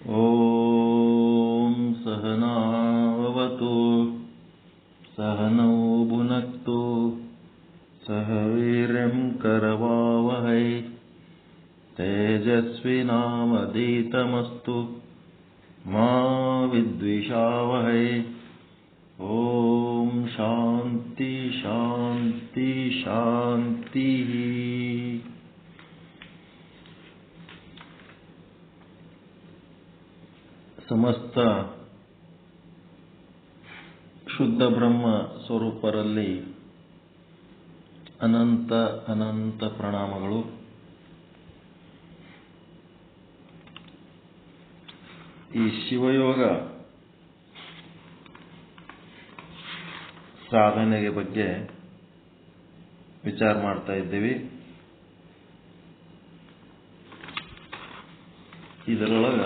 ಓಂ ಸಹನಾವವತು ಸಹನೌ ಭುನಕ್ತು ಸಹ ವೀರ್ಯಂ ಕರವಾವಹೈ ತೇಜಸ್ವಿನಾಮಧೀತಮಸ್ತು ಮಾ ವಿದ್ವಿಷಾವಹೈ. ಓಂ ಶಾಂತಿ ಶಾಂತಿ ಶಾಂತಿ. ಸಮಸ್ತ ಶುದ್ಧ ಬ್ರಹ್ಮ ಸ್ವರೂಪರಲ್ಲಿ ಅನಂತ ಅನಂತ ಪ್ರಣಾಮಗಳು. ಈ ಶಿವಯೋಗ ಸಾಧನೆಗೆ ಬಗ್ಗೆ ವಿಚಾರ ಮಾಡ್ತಾ ಇದ್ದೀವಿ. ಇದರೊಳಗ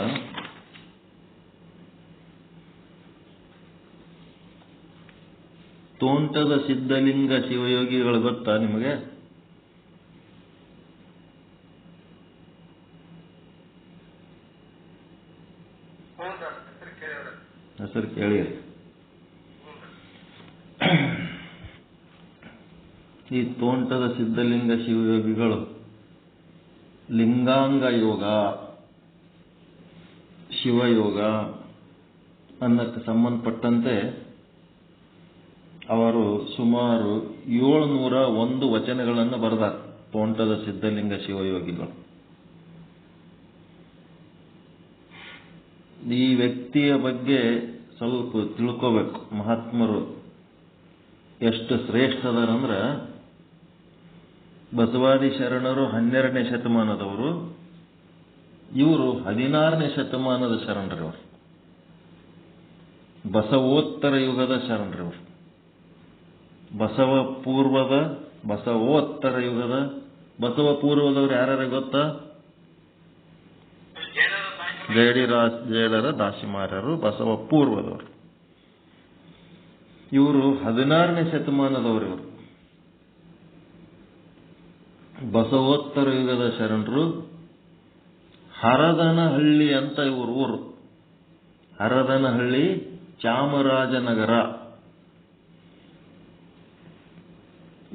ತೋಂಟದ ಸಿದ್ಧಲಿಂಗ ಶಿವಯೋಗಿಗಳು ಗೊತ್ತಾ ನಿಮಗೆ? ಹೆಸರು ಕೇಳಿ. ಈ ತೋಂಟದ ಸಿದ್ಧಲಿಂಗ ಶಿವಯೋಗಿಗಳು ಲಿಂಗಾಂಗ ಯೋಗ, ಶಿವಯೋಗ ಅನ್ನಕ್ಕೆ ಸಂಬಂಧಪಟ್ಟಂತೆ ಅವರು ಸುಮಾರು 701 ವಚನಗಳನ್ನು ಬರೆದಾರ. ತೋಂಟದ ಸಿದ್ಧಲಿಂಗ ಶಿವಯೋಗಿಗಳು ಈ ವ್ಯಕ್ತಿಯ ಬಗ್ಗೆ ಸ್ವಲ್ಪ ತಿಳ್ಕೋಬೇಕು. ಮಹಾತ್ಮರು ಎಷ್ಟು ಶ್ರೇಷ್ಠದರಂದ್ರೆ, ಬಸವಾದಿ ಶರಣರು 12ನೇ ಶತಮಾನದವರು, ಇವರು 16ನೇ ಶತಮಾನದ ಶರಣರವರು, ಬಸವೋತ್ತರ ಯುಗದ ಶರಣರವರು. ಬಸವ ಪೂರ್ವೋತ್ತರ ಯುಗದ, ಬಸವ ಪೂರ್ವದವರು ಯಾರ್ಯಾರು ಗೊತ್ತಾ? ಜೇಡರ ದಾಸಿಮಾರ್ಯರು ಬಸವ ಪೂರ್ವದವರು. ಇವರು 16ನೇ ಶತಮಾನದವರು. ಇವರು ಬಸವೋತ್ತರ ಯುಗದ ಶರಣರು. ಹರದನಹಳ್ಳಿ ಅಂತ ಇವರು ಊರು. ಹರದನಹಳ್ಳಿ, ಚಾಮರಾಜನಗರ.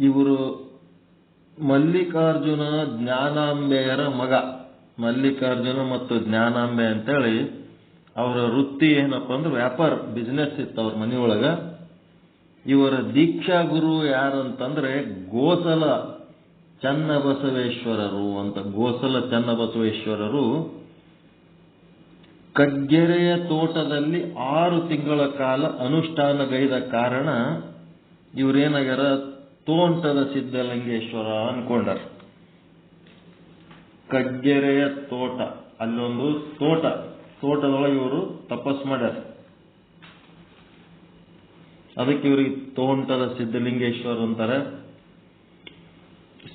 ಇವರು ಮಲ್ಲಿಕಾರ್ಜುನ ಜ್ಞಾನಾಂಬೆಯರ ಮಗ. ಮಲ್ಲಿಕಾರ್ಜುನ ಮತ್ತು ಜ್ಞಾನಾಂಬೆ ಅಂತೇಳಿ ಅವರ ವೃತ್ತಿ ಏನಪ್ಪ ಅಂದ್ರೆ ವ್ಯಾಪಾರ, ಬಿಸ್ನೆಸ್ ಇತ್ತು ಅವ್ರ ಮನೆಯೊಳಗ. ಇವರ ದೀಕ್ಷಾ ಗುರು ಯಾರಂತಂದ್ರೆ ಗೋಸಲ ಚನ್ನಬಸವೇಶ್ವರರು ಅಂತ. ಗೋಸಲ ಚನ್ನಬಸವೇಶ್ವರರು ಕಗ್ಗೆರೆಯ ತೋಟದಲ್ಲಿ 6 ತಿಂಗಳ ಕಾಲ ಅನುಷ್ಠಾನಗೈದ ಕಾರಣ ಇವರೇನಾಗ್ಯಾರ, ತೋಂಟದ ಸಿದ್ಧಲಿಂಗೇಶ್ವರ ಅನ್ಕೊಂಡಾರ. ಕಗ್ಗೆರೆಯ ತೋಟ, ಅಲ್ಲೊಂದು ತೋಟದೊಳಗೆ ಇವರು ತಪಸ್ ಮಾಡ್ಯಾರ. ಅದಕ್ಕೆ ಇವ್ರಿಗೆ ತೋಂಟದ ಸಿದ್ಧಲಿಂಗೇಶ್ವರ ಅಂತಾರೆ.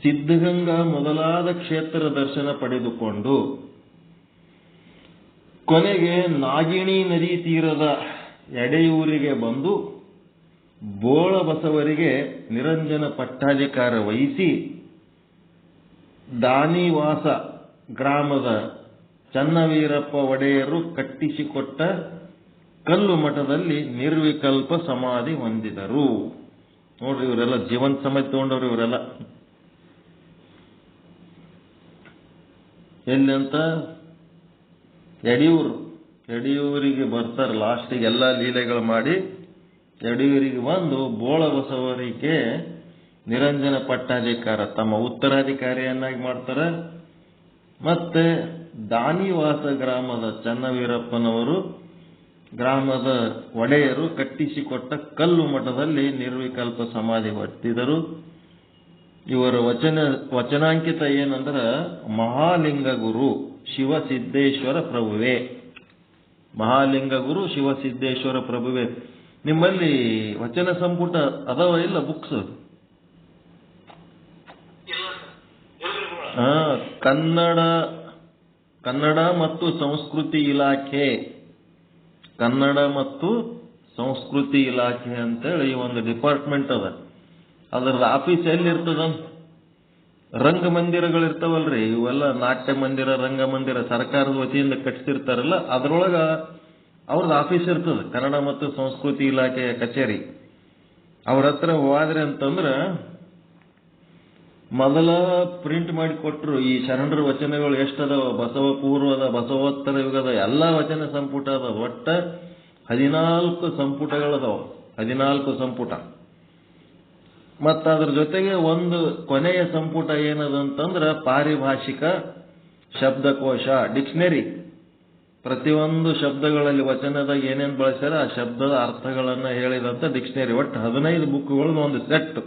ಸಿದ್ಧಗಂಗಾ ಮೊದಲಾದ ಕ್ಷೇತ್ರ ದರ್ಶನ ಪಡೆದುಕೊಂಡು ಕೊನೆಗೆ ನಾಗಿಣಿ ನದಿ ತೀರದ ಎಡೆಯೂರಿಗೆ ಬಂದು ಬೋಳ ಬಸವರಿಗೆ ನಿರಂಜನ ಪಟ್ಟಾಧಿಕಾರ ವಹಿಸಿ ದಾನಿವಾಸ ಗ್ರಾಮದ ಚನ್ನವೀರಪ್ಪ ಒಡೆಯರು ಕಟ್ಟಿಸಿಕೊಟ್ಟ ಕಲ್ಲು ಮಠದಲ್ಲಿ ನಿರ್ವಿಕಲ್ಪ ಸಮಾಧಿ ಹೊಂದಿದರು. ನೋಡ್ರಿ, ಇವರೆಲ್ಲ ಜೀವಂತ ಸಮಾಧಿ ತಗೊಂಡವ್ರು. ಇವರೆಲ್ಲ ಎಲ್ಲಿ ಅಂತ? ಯಡಿಯೂರಿಗೆ ಬರ್ತಾರೆ. ಲಾಸ್ಟಿಗೆ ಎಲ್ಲ ಲೀಲೆಗಳು ಮಾಡಿ ಯಡಿಯೂರಿಗೆ ಬಂದು ಬೋಳ ಬಸವರಿಗೆ ನಿರಂಜನ ಪಟ್ಟಾಧಿಕಾರ ತಮ್ಮ ಉತ್ತರಾಧಿಕಾರಿಯನ್ನಾಗಿ ಮಾಡ್ತಾರೆ. ಮತ್ತೆ ದಾನಿವಾಸ ಗ್ರಾಮದ ಚನ್ನವೀರಪ್ಪನವರು ಗ್ರಾಮದ ಒಡೆಯರು ಕಟ್ಟಿಸಿಕೊಟ್ಟ ಕಲ್ಲು ಮಠದಲ್ಲಿ ನಿರ್ವಿಕಲ್ಪ ಸಮಾಧಿ ಹೊತ್ತಿದರು. ಇವರ ವಚನಾಂಕಿತ ಏನಂದ್ರೆ ಮಹಾಲಿಂಗ ಗುರು ಶಿವಸಿದ್ದೇಶ್ವರ ಪ್ರಭುವೇ. ಮಹಾಲಿಂಗ ಗುರು ಶಿವಸಿದ್ದೇಶ್ವರ ಪ್ರಭುವೇ. ನಿಮ್ಮಲ್ಲಿ ವಚನ ಸಂಪುಟ ಅದಾವ ಇಲ್ಲ ಬುಕ್ಸ್? ಕನ್ನಡ ಮತ್ತು ಸಂಸ್ಕೃತಿ ಇಲಾಖೆ, ಕನ್ನಡ ಮತ್ತು ಸಂಸ್ಕೃತಿ ಇಲಾಖೆ ಅಂತೇಳಿ ಒಂದು ಡಿಪಾರ್ಟ್ಮೆಂಟ್ ಅದ. ಅದರ ಆಫೀಸ್ ಎಲ್ಲಿರ್ತದ? ರಂಗಮಂದಿರಗಳಿರ್ತಾವಲ್ರಿ, ಇವೆಲ್ಲ ನಾಟ್ಯ ಮಂದಿರ, ರಂಗಮಂದಿರ ಸರ್ಕಾರದ ವತಿಯಿಂದ ಕಟ್ಟಿಸಿರ್ತಾರಲ್ಲ, ಅದ್ರೊಳಗ ಅವ್ರದ್ದು ಆಫೀಸ್ ಇರ್ತದೆ, ಕನ್ನಡ ಮತ್ತು ಸಂಸ್ಕೃತಿ ಇಲಾಖೆಯ ಕಚೇರಿ. ಅವ್ರ ಹತ್ರ ಹೋದ್ರೆ ಅಂತಂದ್ರ ಮೊದಲ ಪ್ರಿಂಟ್ ಮಾಡಿ ಕೊಟ್ರು ಈ ಶರಣರ ವಚನಗಳು ಎಷ್ಟದಾವ, ಬಸವ ಪೂರ್ವದ, ಬಸವೋತ್ತರ ಯುಗದ ಎಲ್ಲಾ ವಚನ ಸಂಪುಟ ಅದ. ಒಟ್ಟ 14 ಸಂಪುಟಗಳದಾವ, 14 ಸಂಪುಟ. ಮತ್ತ ಅದ್ರ ಜೊತೆಗೆ ಒಂದು ಕೊನೆಯ ಸಂಪುಟ ಏನದಂತಂದ್ರ ಪಾರಿಭಾಷಿಕ ಶಬ್ದಕೋಶ, ಡಿಕ್ಷನರಿ. ಪ್ರತಿಯೊಂದು ಶಬ್ದಗಳಲ್ಲಿ ವಚನದಾಗ ಏನೇನ್ ಬಳಸ್ಯಾರ ಆ ಶಬ್ದದ ಅರ್ಥಗಳನ್ನ ಹೇಳಿದಂತ ಡಿಕ್ಷನರಿ. ಒಟ್ಟು 15 ಬುಕ್ಗಳು ಒಂದು ಸೆಟ್.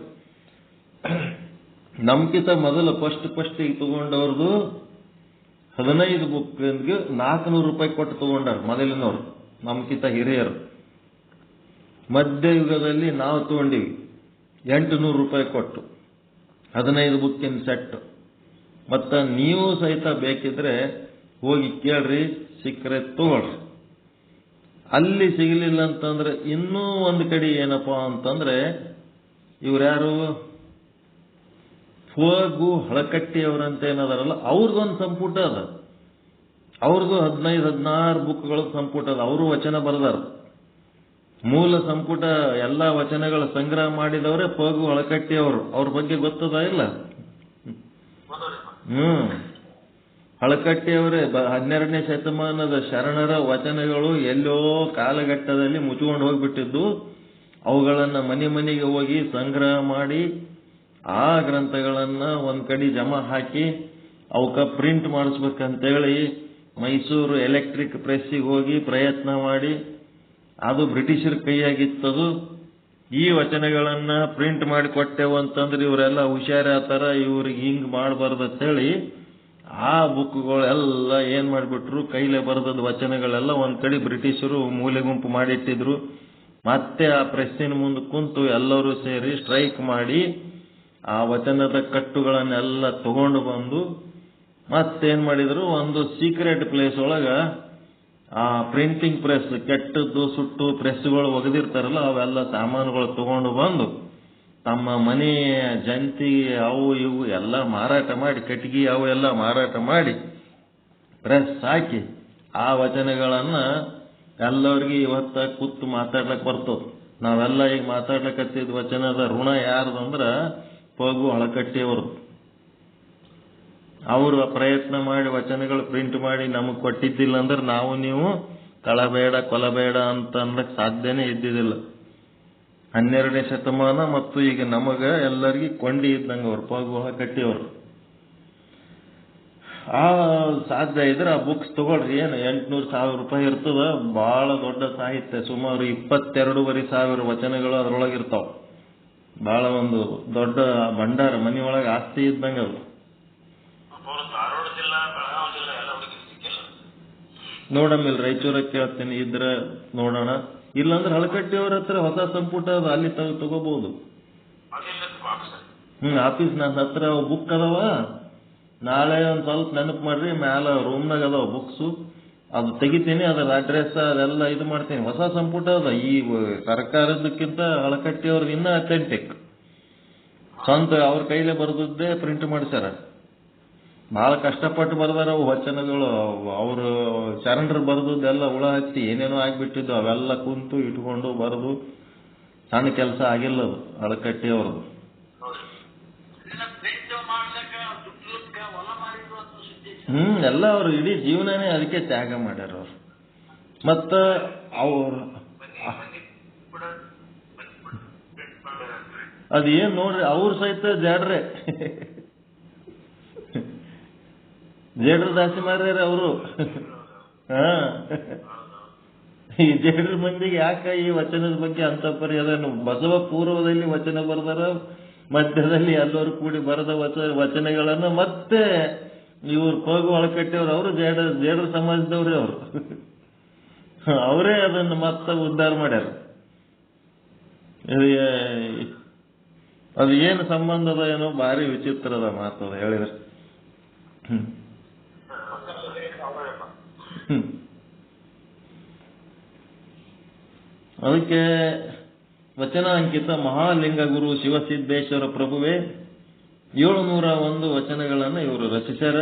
ನಮ್ಕಿಂತ ಮೊದಲು ಫಸ್ಟ್ ತಗೊಂಡವ್ರದ್ದು 15 ಬುಕ್ 400 ರೂಪಾಯಿ ಕೊಟ್ಟು ತಗೊಂಡಾರ ಮೊದಲಿನವ್ರು, ನಮ್ಕಿಂತ ಹಿರಿಯರು. ಮಧ್ಯಯುಗದಲ್ಲಿ ನಾವು ತಗೊಂಡಿವಿ 800 ರೂಪಾಯಿ ಕೊಟ್ಟು 15 ಬುಕ್ಕಿನ ಸೆಟ್. ಮತ್ತ ನೀವು ಸಹಿತ ಬೇಕಿದ್ರೆ ಹೋಗಿ ಕೇಳ್ರಿ, ಸಿಕ್ಕರೆ ತಗೊಳ್ರಿ. ಅಲ್ಲಿ ಸಿಗಲಿಲ್ಲ ಅಂತಂದ್ರೆ ಇನ್ನೂ ಒಂದು ಕಡೆ ಏನಪ್ಪಾ ಅಂತಂದ್ರೆ, ಇವ್ರ್ಯಾರು ಫಗು ಹಳಕಟ್ಟಿ ಅವರಂತ ಏನದಾರಲ್ಲ, ಅವ್ರದ್ದೊಂದು ಸಂಪುಟ ಅದ. ಅವ್ರದ್ದು 15-16 ಬುಕ್ಗಳ ಸಂಪುಟ ಅದ. ಅವರು ವಚನ ಬರೆದಾರ. ಮೂಲ ಸಂಪುಟ ಎಲ್ಲಾ ವಚನಗಳ ಸಂಗ್ರಹ ಮಾಡಿದವರೇ ಫಗು ಹಳಕಟ್ಟಿ ಅವರು. ಅವ್ರ ಬಗ್ಗೆ ಗೊತ್ತದ ಇಲ್ಲ? ಹಳಕಟ್ಟಿ ಅವರೇ 12ನೇ ಶತಮಾನದ ಶರಣರ ವಚನಗಳು ಎಲ್ಲೋ ಕಾಲಘಟ್ಟದಲ್ಲಿ ಮುಚ್ಚಿಕೊಂಡು ಹೋಗ್ಬಿಟ್ಟಿದ್ದು. ಅವುಗಳನ್ನ ಮನೆಗೆ ಹೋಗಿ ಸಂಗ್ರಹ ಮಾಡಿ ಆ ಗ್ರಂಥಗಳನ್ನ ಒಂದ್ ಕಡೆ ಜಮಾ ಹಾಕಿ ಅವಕ್ಕ ಪ್ರಿಂಟ್ ಮಾಡಿಸ್ಬೇಕಂತೇಳಿ ಮೈಸೂರು ಎಲೆಕ್ಟ್ರಿಕ್ ಪ್ರೆಸ್ಸಿಗೆ ಹೋಗಿ ಪ್ರಯತ್ನ ಮಾಡಿ, ಅದು ಬ್ರಿಟಿಷರ ಕೈಯಾಗಿತ್ತದು. ಈ ವಚನಗಳನ್ನ ಪ್ರಿಂಟ್ ಮಾಡಿ ಕೊಟ್ಟೆವು ಅಂತಂದ್ರೆ ಇವರೆಲ್ಲ ಹುಷಾರಾತಾರ, ಇವ್ರಿಗೆ ಹಿಂಗ್ ಮಾಡಬಾರ್ದು ಅಂತೇಳಿ ಆ ಬುಕ್ಗಳೆಲ್ಲ ಏನ್ ಮಾಡಿಬಿಟ್ರು, ಕೈಲೇ ಬರೆದದ ವಚನಗಳೆಲ್ಲ ಒಂದ್ ಕಡೆ ಬ್ರಿಟಿಷರು ಮೂಲೆ ಗುಂಪು ಮಾಡಿಟ್ಟಿದ್ರು. ಮತ್ತೆ ಆ ಪ್ರೆಸ್ಸಿನ ಮುಂದೆ ಕುಂತು ಎಲ್ಲರೂ ಸೇರಿ ಸ್ಟ್ರೈಕ್ ಮಾಡಿ ಆ ವಚನದ ಕಟ್ಟುಗಳನ್ನೆಲ್ಲ ತಗೊಂಡು ಬಂದು ಮತ್ತೇನ್ ಮಾಡಿದ್ರು, ಒಂದು ಸೀಕ್ರೆಟ್ ಪ್ಲೇಸ್ ಒಳಗ ಆ ಪ್ರಿಂಟಿಂಗ್ ಪ್ರೆಸ್, ಕೆಟ್ಟದ್ದು ಸುಟ್ಟು ಪ್ರೆಸ್ಗಳು ಒಗೆದಿರ್ತಾರಲ್ಲ, ಅವೆಲ್ಲ ಸಾಮಾನುಗಳು ತಗೊಂಡು ಬಂದು ತಮ್ಮ ಮನೆ ಜಂತಿ ಅವು ಇವು ಎಲ್ಲ ಮಾರಾಟ ಮಾಡಿ, ಕಟ್ಟಿಗೆ ಅವು ಎಲ್ಲ ಮಾರಾಟ ಮಾಡಿ ಪ್ರೆಸ್ ಹಾಕಿ ಆ ವಚನಗಳನ್ನ ಎಲ್ಲರಿಗೆ ಇವತ್ತ ಕೂತು ಮಾತಾಡ್ಲಕ್ ಬರ್ತದ. ನಾವೆಲ್ಲ ಈಗ ಮಾತಾಡ್ಲಕತ್ತಿದ ವಚನದ ಋಣ ಯಾರ್ದಂದ್ರ ಫಗು ಹಳಕಟ್ಟಿಯವರು. ಅವರು ಪ್ರಯತ್ನ ಮಾಡಿ ವಚನಗಳು ಪ್ರಿಂಟ್ ಮಾಡಿ ನಮಗ್ ಕೊಟ್ಟಿದ್ದಿಲ್ಲ ಅಂದ್ರೆ ನಾವು ನೀವು ಕಳಬೇಡ ಕೊಲಬೇಡ ಅಂತ ಅನ್ನಕ್ ಸಾಧ್ಯನೇ ಇದ್ದಿದ್ದಿಲ್ಲ. 12ನೇ ಶತಮಾನ ಮತ್ತು ಈಗ ನಮಗ ಎಲ್ಲರಿಗೂ ಕೊಂಡಿ ಇದ್ದಂಗ ಅವ್ರು ಫಗು ಹಳಕಟ್ಟಿಯವರು. ಆ ಸಾಧ್ಯ ಇದ್ರೆ ಆ ಬುಕ್ಸ್ ತಗೊಳ್ರಿ. ಏನು 800-1000 ರೂಪಾಯಿ ಇರ್ತದ. ಬಹಳ ದೊಡ್ಡ ಸಾಹಿತ್ಯ, ಸುಮಾರು 22,500 ವಚನಗಳು ಅದ್ರೊಳಗಿರ್ತಾವ. ಬಹಳ ಒಂದು ದೊಡ್ಡ ಭಂಡಾರ, ಮನೆಯೊಳಗೆ ಆಸ್ತಿ ಇದ್ದಂಗ ಅದು. ನೋಡಮ್ಮಿಲ್ ರಾಯಚೂರಕ್ಕೆ ಕೇಳ್ತೀನಿ, ಇದ್ರ ನೋಡೋಣ. ಇಲ್ಲಾಂದ್ರೆ ಹಳಕಟ್ಟಿಯವ್ರ ಹತ್ರ ಹೊಸ ಸಂಪುಟ ಅದ, ಅಲ್ಲಿ ತಗೋಬಹುದು. ಆಫೀಸ್ ನನ್ನ ಹತ್ರ ಬುಕ್ ಅದಾವ. ನಾಳೆ ಒಂದ್ ಸ್ವಲ್ಪ ನೆನಪು ಮಾಡ್ರಿ, ಮ್ಯಾಲ ರೂಮ್ನಾಗ ಅದಾವ ಬುಕ್ಸು. ಅದು ತೆಗಿತೀನಿ, ಅದರ ಅಡ್ರೆಸ್ ಅದೆಲ್ಲ ಇದು ಮಾಡ್ತೀನಿ. ಹೊಸ ಸಂಪುಟ ಅದ. ಈ ಸರ್ಕಾರದಕ್ಕಿಂತ ಹಳಕಟ್ಟಿಯವ್ರದ್ದು ಇನ್ನೂ ಅಥೆಂಟಿಕ್. ಸ್ವಂತ ಅವ್ರ ಕೈಲೇ ಬರೆದದ್ದೇ ಪ್ರಿಂಟ್ ಮಾಡಿಸ್ಯಾರ. ಬಹಳ ಕಷ್ಟಪಟ್ಟು ಬರ್ದಾರ ಅವು ವಚನಗಳು. ಅವರು ಶರಣರು ಬರೆದದ್ದೆಲ್ಲ ಹುಳ ಹಚ್ಚಿ ಏನೇನೋ ಆಗ್ಬಿಟ್ಟಿದ್ದು, ಅವೆಲ್ಲ ಕುಂತು ಇಟ್ಕೊಂಡು ಬರೆದು ಸಣ್ಣ ಕೆಲಸ ಆಗಿಲ್ಲ ಅದು ಹಳಕಟ್ಟಿಯವ್ರದ್ದು. ಎಲ್ಲ ಅವರು ಇಡೀ ಜೀವನನೇ ಅದಕ್ಕೆ ತ್ಯಾಗ ಮಾಡ್ಯಾರ ಅವ್ರು. ಮತ್ತ ಅವ್ರು ಅದೇನ್ ನೋಡ್ರಿ, ಅವ್ರು ಸಹಿತ ಜಾಡ್ರೆ ಜೇಡ್ರ ದಾಸಿ ಮಾರ್ಯಾರ ಅವರು. ಈ ಜೇಡ್ರ ಮಂದಿಗೆ ಯಾಕ ಈ ವಚನದ ಬಗ್ಗೆ ಅಂತ ಪರಿ ಅದನ್ನು ಬಸವ ಪೂರ್ವದಲ್ಲಿ ವಚನ ಬರೆದಾರ, ಮಧ್ಯದಲ್ಲಿ ಎಲ್ಲರೂ ಕೂಡಿ ಬರೆದ ವಚನಗಳನ್ನ ಮತ್ತೆ ಇವ್ರು ಫಗು ಹಳಕಟ್ಟಿಯವ್ರು, ಅವರು ಜೇಡ್ರ ಸಮಾಜದವ್ರಿ ಅವರು. ಅವರೇ ಅದನ್ನು ಮತ್ತೆ ಉದ್ಧಾರ ಮಾಡ್ಯಾರ. ಅದು ಏನು ಸಂಬಂಧದ ಏನೋ ಭಾರಿ ವಿಚಿತ್ರದ ಮಾತದ ಹೇಳಿದ್ರೆ. ಅದಕ್ಕೆ ವಚನ ಅಂಕಿತ ಮಹಾಲಿಂಗ ಗುರು ಶಿವಸಿದ್ದೇಶ್ವರ ಪ್ರಭುವೇ 701 ವಚನಗಳನ್ನು ಇವರು ರಚಿಸ್ಯಾರ.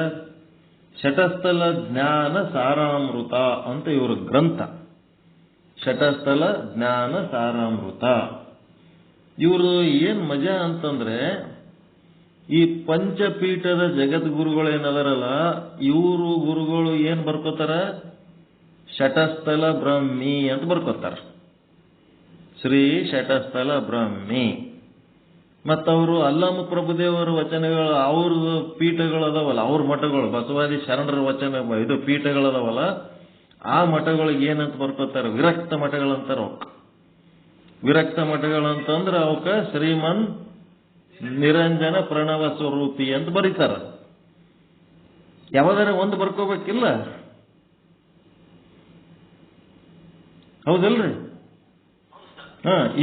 ಶಟಸ್ಥಲ ಜ್ಞಾನ ಸಾರಾಮೃತ ಅಂತ ಇವರು ಗ್ರಂಥ. ಶಟಸ್ಥಲ ಜ್ಞಾನ ಸಾರಾಮೃತ. ಇವರು ಏನ್ ಮಜಾ ಅಂತಂದ್ರೆ, ಈ ಪಂಚಪೀಠದ ಜಗದ್ಗುರುಗಳು ಏನದಾರಲ್ಲ, ಇವರು ಗುರುಗಳು ಏನ್ ಬರ್ಕೋತಾರ, ಶಟಸ್ಥಲ ಬ್ರಹ್ಮಿ ಅಂತ ಬರ್ಕೋತಾರ. ಶ್ರೀ ಶಟಸ್ಥಲ ಬ್ರಹ್ಮಿ. ಮತ್ತವರು ಅಲ್ಲಮ ಪ್ರಭುದೇವರ ವಚನಗಳು, ಅವ್ರ ಪೀಠಗಳದಾವಲ್ಲ, ಅವ್ರ ಮಠಗಳು, ಬಸವಾದಿ ಶರಣರ ವಚನ ಇದು ಪೀಠಗಳದಾವಲ್ಲ, ಆ ಮಠಗಳಿಗೆ ಏನಂತ ಬರ್ಕೋತಾರ, ವಿರಕ್ತ ಮಠಗಳಂತಾರ ಅವಕ್ಕ. ವಿರಕ್ತ ಮಠಗಳಂತಂದ್ರ ಅವಕ್ಕ ಶ್ರೀಮನ್ ನಿರಂಜನ ಪ್ರಣವ ಸ್ವರೂಪಿ ಅಂತ ಬರೀತಾರ. ಯಾವ್ದಾರ ಒಂದು ಬರ್ಕೋಬೇಕಿಲ್ಲ, ಹೌದಲ್ರಿ?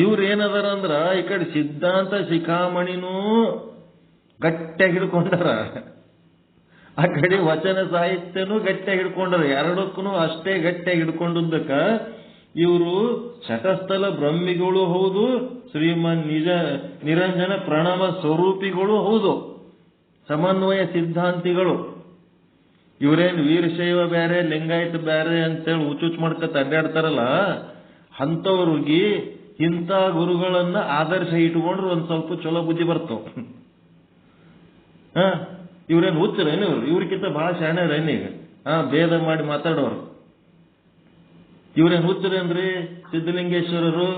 ಇವ್ರು ಏನದಾರ ಅಂದ್ರ ಈ ಕಡೆ ಸಿದ್ಧಾಂತ ಶಿಖಾಮಣಿನೂ ಗಟ್ಟಿಯಾಗಿ ಹಿಡ್ಕೊಂಡಾರ, ಆ ಕಡೆ ವಚನ ಸಾಹಿತ್ಯನೂ ಗಟ್ಟಿಯಾಗಿ ಹಿಡ್ಕೊಂಡಾರ. ಎರಡಕ್ಕೂ ಅಷ್ಟೇ ಗಟ್ಟಿಯಾಗಿ ಹಿಡ್ಕೊಂಡಕ್ಕ ಇವರು ಶಟಸ್ಥಲ ಬ್ರಹ್ಮಿಗಳು ಹೌದು, ಶ್ರೀಮನ್ ನಿರಂಜನ ಪ್ರಣವ ಸ್ವರೂಪಿಗಳು ಹೌದು, ಸಮನ್ವಯ ಸಿದ್ಧಾಂತಿಗಳು. ಇವರೇನು ವೀರಶೈವ ಬೇರೆ ಲಿಂಗಾಯತ ಬೇರೆ ಅಂತೇಳಿ ಹುಚ್ಚುಚ್ಚು ಮಾಡ್ಕೊತ ಅಡ್ಡಾಡ್ತಾರಲ್ಲ, ಅಂಥವ್ರಿಗೆ ಇಂಥ ಗುರುಗಳನ್ನ ಆದರ್ಶ ಇಟ್ಕೊಂಡ್ರೆ ಒಂದ್ ಸ್ವಲ್ಪ ಚಲೋ ಬುದ್ಧಿ ಬರ್ತಾವ. ಇವ್ರೇನು ಹುಚ್ಚರೇನು? ಇವ್ರಿಗಿಂತ ಬಹಳ ಶಾಣ್ಯರೇನೀಗ ಭೇದ ಮಾಡಿ ಮಾತಾಡೋರು. ಇವ್ರೇನು ಹುಚ್ಚರೇನ್ರಿ? ಸಿದ್ಧಲಿಂಗೇಶ್ವರರು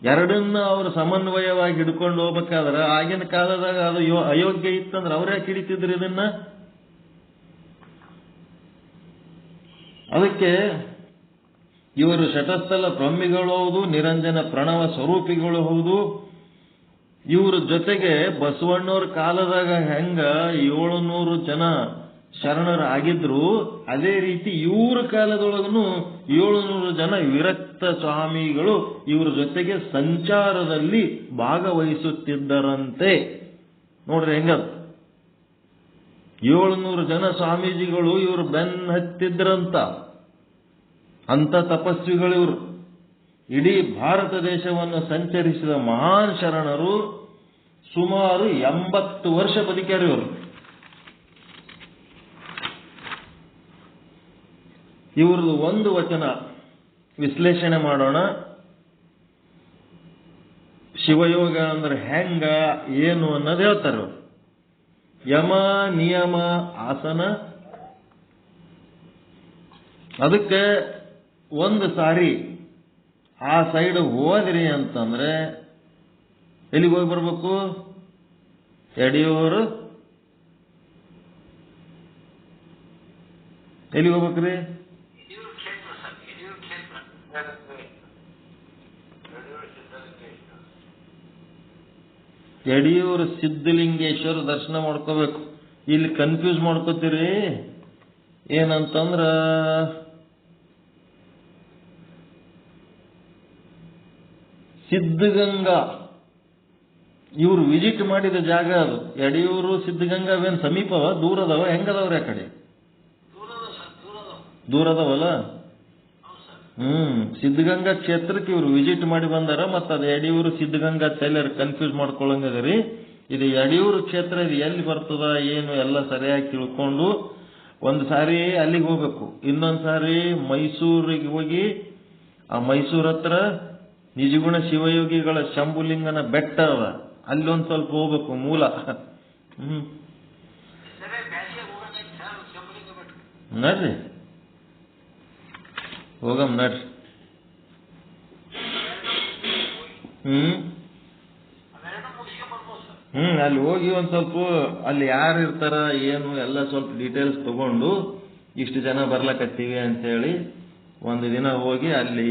ಎರಡನ್ನ ಅವರು ಸಮನ್ವಯವಾಗಿ ಹಿಡ್ಕೊಂಡು ಹೋಗ್ಬೇಕಾದ್ರೆ ಆಗಿನ ಕಾಲದಾಗ ಅದು ಅಯೋಗ್ಯ ಇತ್ತಂದ್ರೆ ಅವ್ರೇ ಹಿಡಿತಿದ್ರು ಇದನ್ನ. ಅದಕ್ಕೆ ಇವರು ಶಟಸ್ಥಲ ಬ್ರಹ್ಮಿಗಳು ಹೌದು, ನಿರಂಜನ ಪ್ರಣವ ಸ್ವರೂಪಿಗಳು ಹೌದು. ಇವ್ರ ಜೊತೆಗೆ ಬಸವಣ್ಣವ್ರ ಕಾಲದಾಗ ಹೆಂಗ 700 ಜನ ಶರಣರಾಗಿದ್ರು, ಅದೇ ರೀತಿ ಇವ್ರ ಕಾಲದೊಳಗೂ 700 ಜನ ವಿರಕ್ತ ಸ್ವಾಮಿಗಳು ಇವ್ರ ಜೊತೆಗೆ ಸಂಚಾರದಲ್ಲಿ ಭಾಗವಹಿಸುತ್ತಿದ್ದರಂತೆ. ನೋಡ್ರಿ ಹೆಂಗ 700 ಜನ ಸ್ವಾಮೀಜಿಗಳು ಇವರು ಬೆನ್ನ ಹತ್ತಿದ್ರಂತ. ಅಂತ ತಪಸ್ವಿಗಳಿವರು. ಇಡೀ ಭಾರತ ದೇಶವನ್ನು ಸಂಚರಿಸಿದ ಮಹಾನ್ ಶರಣರು. ಸುಮಾರು 80 ವರ್ಷ ಬದುಕ್ಯಾರ ಇವರು. ಇವ್ರದ್ದು ಒಂದು ವಚನ ವಿಶ್ಲೇಷಣೆ ಮಾಡೋಣ. ಶಿವಯೋಗ ಅಂದ್ರೆ ಹೆಂಗ ಏನು ಅನ್ನೋದು ಹೇಳ್ತಾರೆ. ಯಮ ನಿಯಮ ಆಸನ. ಅದಕ್ಕೆ ಒಂದು ಸಾರಿ ಆ ಸೈಡ್ ಹೋದ್ರಿ ಅಂತಂದ್ರೆ ಎಲ್ಲಿಗೆ ಹೋಗಿ ಬರ್ಬೇಕು? ಯಡಿಯೂರು. ಎಲ್ಲಿಗೆ ಹೋಗ್ಬೇಕ್ರಿ? ಯಡಿಯೂರು ಸಿದ್ಧಲಿಂಗೇಶ್ವರ ದರ್ಶನ ಮಾಡ್ಕೋಬೇಕು. ಇಲ್ಲಿ ಕನ್ಫ್ಯೂಸ್ ಮಾಡ್ಕೋತೀರಿ ಏನಂತಂದ್ರ, ಸಿದ್ಧಗಂಗಾ ಇವ್ರು ವಿಸಿಟ್ ಮಾಡಿದ ಜಾಗ ಅದು. ಯಡಿಯೂರು ಸಿದ್ಧಗಂಗಾ ಅವೇನು ಸಮೀಪವ ದೂರದವ ಹೆಂಗದವ್ರಿ? ಆ ಕಡೆ ದೂರದವಲ್ಲ. ಸಿದ್ಧಗಂಗಾ ಕ್ಷೇತ್ರಕ್ಕೆ ಇವ್ರು ವಿಸಿಟ್ ಮಾಡಿ ಬಂದಾರ. ಮತ್ತ ಅದು ಯಡಿಯೂರು ಸಿದ್ಧಗಂಗಾ ಎಲ್ಲರೂ ಕನ್ಫ್ಯೂಸ್ ಮಾಡ್ಕೊಳ್ಳಂಗದ್ರಿ. ಇದು ಯಡಿಯೂರು ಕ್ಷೇತ್ರ, ಇದು ಎಲ್ಲಿ ಬರ್ತದ ಏನು ಎಲ್ಲ ಸರಿಯಾಗಿ ತಿಳ್ಕೊಂಡು ಒಂದು ಸಾರಿ ಅಲ್ಲಿಗೆ ಹೋಗ್ಬೇಕು. ಇನ್ನೊಂದು ಸಾರಿ ಮೈಸೂರಿಗೆ ಹೋಗಿ ಆ ಮೈಸೂರ ಹತ್ರ ನಿಜಗುಣ ಶಿವಯೋಗಿಗಳ ಶಂಭುಲಿಂಗನ ಬೆಟ್ಟ ಅದ, ಅಲ್ಲೊಂದು ಸ್ವಲ್ಪ ಹೋಗ್ಬೇಕು ಮೂಲ. ನಡ್ರಿ ಹೋಗಮ್ ನಡ್ರಿ. ಅಲ್ಲಿ ಹೋಗಿ ಒಂದ್ ಸ್ವಲ್ಪ ಅಲ್ಲಿ ಯಾರು ಇರ್ತಾರ ಏನು ಎಲ್ಲ ಸ್ವಲ್ಪ ಡೀಟೇಲ್ಸ್ ತಗೊಂಡು ಇಷ್ಟು ಜನ ಬರ್ಲಕತ್ತೀವಿ ಅಂತೇಳಿ ಒಂದು ದಿನ ಹೋಗಿ ಅಲ್ಲಿ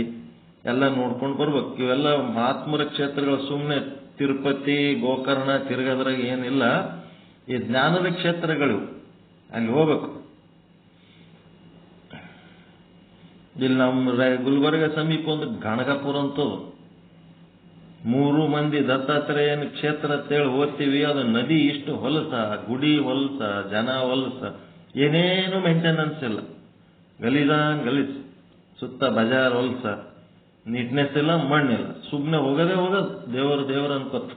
ಎಲ್ಲ ನೋಡ್ಕೊಂಡು ಬರ್ಬೇಕು. ಇವೆಲ್ಲ ಮಹಾತ್ಮರ ಕ್ಷೇತ್ರಗಳು. ಸುಮ್ಮನೆ ತಿರುಪತಿ ಗೋಕರ್ಣ ತಿರುಗದ್ರಾಗ ಏನಿಲ್ಲ. ಈ ಜ್ಞಾನದ ಕ್ಷೇತ್ರಗಳು ಅಲ್ಲಿ ಹೋಗ್ಬೇಕು. ಇಲ್ಲಿ ನಮ್ಮ ಗುಲ್ಬರ್ಗ ಸಮೀಪ ಒಂದು ಗಣಗಾಪುರ ಅಂತದು. 3 ಮಂದಿ ದತ್ತಾತ್ರೇಯನ ಕ್ಷೇತ್ರ ಅಂತೇಳಿ ಓದ್ತೀವಿ. ಅದು ನದಿ ಇಷ್ಟು ಹೊಲಸ, ಗುಡಿ ಹೊಲಸ, ಜನ ಹೊಲಸ, ಏನೇನು ಮೇಂಟೆನೆನ್ಸ್ ಇಲ್ಲ, ಗಲೀಜ್. ಸುತ್ತ ಬಜಾರ್ ಹೊಲಸ, ನೀಟ್ನೆಸ್ ಇಲ್ಲ, ಮಣ್ಣಿಲ್ಲ. ಸುಮ್ಮನೆ ಹೋಗೋದೇ ಹೋಗೋದು ದೇವರು ಅನ್ಕೋತ.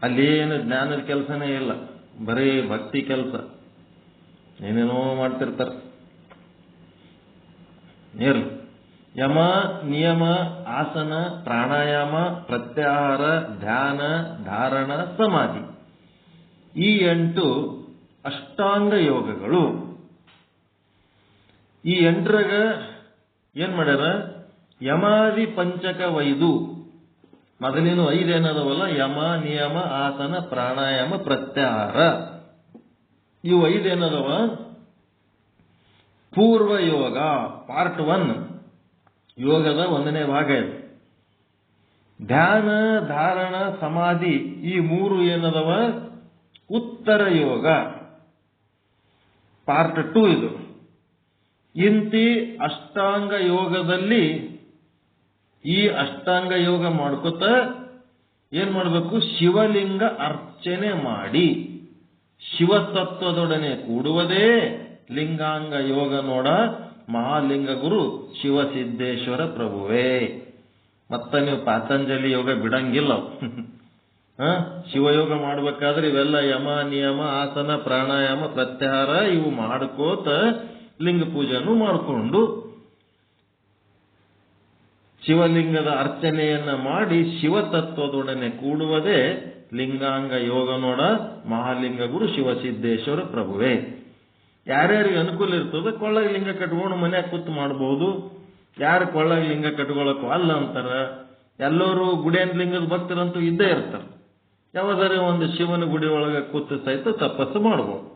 ಅಲ್ಲೇನು ಜ್ಞಾನದ ಕೆಲಸನೇ ಇಲ್ಲ, ಬರೀ ಭಕ್ತಿ ಕೆಲಸ, ಏನೇನೋ ಮಾಡ್ತಿರ್ತಾರೆ. ಇರ್ಲಿ. ಯಮ, ನಿಯಮ, ಆಸನ, ಪ್ರಾಣಾಯಾಮ, ಪ್ರತ್ಯಾಹಾರ, ಧ್ಯಾನ, ಧಾರಣ, ಸಮಾಧಿ, ಈ 8 ಅಷ್ಟಾಂಗ ಯೋಗಗಳು. ಈ 8ರಾಗ ಏನ್ ಮಾಡ್ಯಾರ? ಯಮಾದಿ ಪಂಚಕ ವೈದು, ಮೊದಲಿನ 5 ಏನದವಲ್ಲ, ಯಮ, ನಿಯಮ, ಆಸನ, ಪ್ರಾಣಾಯಾಮ, ಪ್ರತ್ಯಾಹಾರ, ಇವು 5 ಏನದವ ಪೂರ್ವ ಯೋಗ, ಪಾರ್ಟ್ 1, ಯೋಗದ 1ನೇ ಭಾಗ ಇದು. ಧ್ಯಾನ, ಧಾರಣ, ಸಮಾಧಿ, ಈ 3 ಏನದವ ಉತ್ತರ ಯೋಗ, ಪಾರ್ಟ್ 2 ಇದು. ಇಂತಿ ಅಷ್ಟಾಂಗ ಯೋಗದಲ್ಲಿ ಈ ಅಷ್ಟಾಂಗ ಯೋಗ ಮಾಡ್ಕೋತ ಏನ್ ಮಾಡಬೇಕು? ಶಿವಲಿಂಗ ಅರ್ಚನೆ ಮಾಡಿ ಶಿವತತ್ವದೊಡನೆ ಕೂಡುವುದೇ ಲಿಂಗಾಂಗ ಯೋಗ ನೋಡ ಮಹಾಲಿಂಗ ಗುರು ಶಿವಸಿದ್ದೇಶ್ವರ ಪ್ರಭುವೇ. ಮತ್ತ ನೀವು ಪಾತಂಜಲಿ ಯೋಗ ಬಿಡಂಗಿಲ್ಲ. ಶಿವಯೋಗ ಮಾಡ್ಬೇಕಾದ್ರೆ ಇವೆಲ್ಲ ಯಮ, ನಿಯಮ, ಆಸನ, ಪ್ರಾಣಾಯಾಮ, ಪ್ರತ್ಯಾಹಾರ ಇವು ಮಾಡ್ಕೋತ ಲಿಂಗ ಪೂಜೆಯನ್ನು ಮಾಡಿಕೊಂಡು ಶಿವಲಿಂಗದ ಅರ್ಚನೆಯನ್ನ ಮಾಡಿ ಶಿವತತ್ವದೊಡನೆ ಕೂಡುವುದೇ ಲಿಂಗಾಂಗ ಯೋಗ ನೋಡ ಮಹಾಲಿಂಗ ಗುರು ಶಿವಸಿದ್ದೇಶ್ವರ ಪ್ರಭುವೇ. ಯಾರ್ಯಾರಿಗೆ ಅನುಕೂಲ ಇರ್ತದೆ ಕೊಳ್ಳಾಗ ಲಿಂಗ ಕಟ್ಕೊಂಡು ಮನ್ಯಾಗ ಕೂತು ಮಾಡಬಹುದು. ಯಾರು ಕೊಳ್ಳಾಗ ಲಿಂಗ ಕಟ್ಕೊಳಕ್ಕೂ ಅಲ್ಲ ಅಂತಾರ. ಎಲ್ಲರೂ ಗುಡಿಯನ್ ಲಿಂಗದ ಭಕ್ತರಂತೂ ಇದ್ದೇ ಇರ್ತಾರೆ. ಯಾವ್ದಾರ ಒಂದು ಶಿವನ ಗುಡಿ ಒಳಗೆ ಕೂತು ಸಹಿತ ತಪಸ್ಸು ಮಾಡ್ಬೋದು.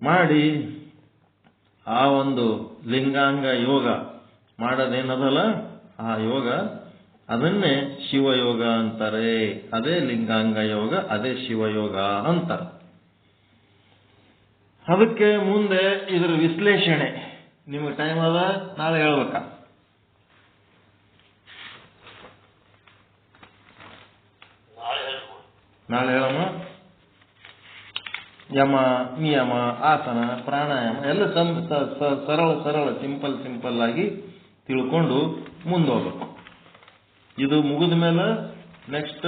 ಮಾಡಿ ಆ ಒಂದು ಲಿಂಗಾಂಗ ಯೋಗ ಮಾಡೋದೇನದಲ್ಲ, ಆ ಯೋಗ ಅದನ್ನೇ ಶಿವಯೋಗ ಅಂತಾರೆ. ಅದೇ ಲಿಂಗಾಂಗ ಯೋಗ, ಅದೇ ಶಿವಯೋಗ ಅಂತಾರೆ. ಅದಕ್ಕೆ ಮುಂದೆ ಇದರ ವಿಶ್ಲೇಷಣೆ ನಿಮಗೆ ಟೈಮ್ ಅದ, ನಾಳೆ ಹೇಳ್ಬೇಕಾ? ನಾಳೆ ಹೇಳಮ್ಮ. ಯಮ, ನಿಯಮ, ಆಸನ, ಪ್ರಾಣಾಯಾಮ ಎಲ್ಲ ಸರಳ ಸಿಂಪಲ್ ಆಗಿ ತಿಳ್ಕೊಂಡು ಮುಂದೋಗ್ಬೇಕು. ಇದು ಮುಗಿದ ಮೇಲೆ ನೆಕ್ಸ್ಟ್